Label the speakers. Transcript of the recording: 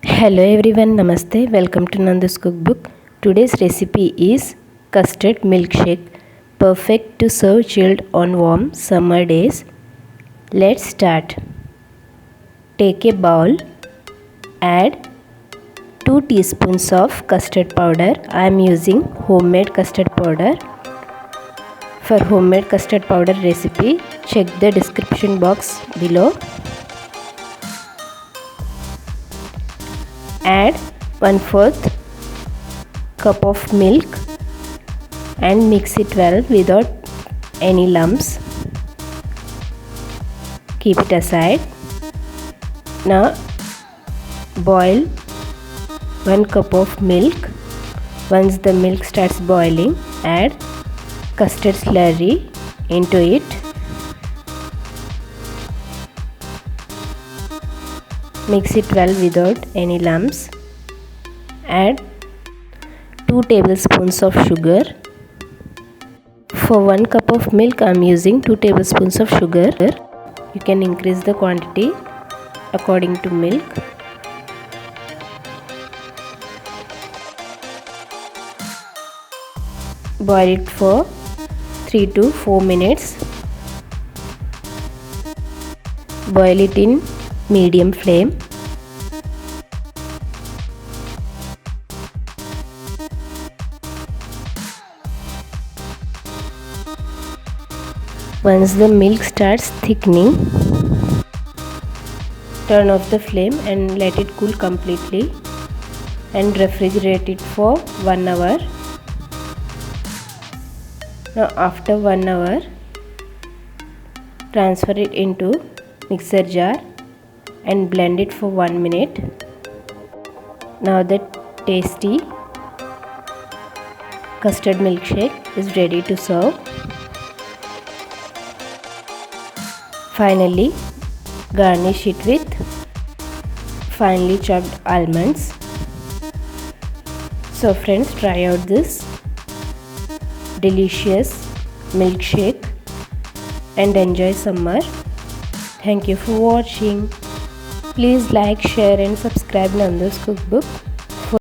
Speaker 1: Hello everyone, Namaste. Welcome to Nandoos Cookbook. Today's recipe is custard milkshake, perfect to serve chilled on warm summer days. Let's start. Take a bowl, add 2 teaspoons of custard powder. I am using homemade custard powder. For homemade custard powder recipe, check the description box below. Add 1/4 cup of milk and mix it well without any lumps. Keep it aside. Now boil 1 cup of milk. Once the milk starts boiling, add custard slurry into it. Mix it well without any lumps. Add 2 tablespoons of sugar. For 1 cup of milk, I am using 2 tablespoons of sugar. You can increase the quantity according to milk. Boil it for 3 to 4 minutes. Boil it in medium flame. Once the milk starts thickening, turn off the flame and let it cool completely and refrigerate it for 1 hour. Now after 1 hour, transfer it into mixer jar and blend it for 1 minute. Now the tasty custard milkshake is ready to serve. Finally, garnish it with finely chopped almonds. So friends, try out this delicious milkshake and enjoy summer. Thank you for watching. Please like, share and subscribe Nandoos Cookbook.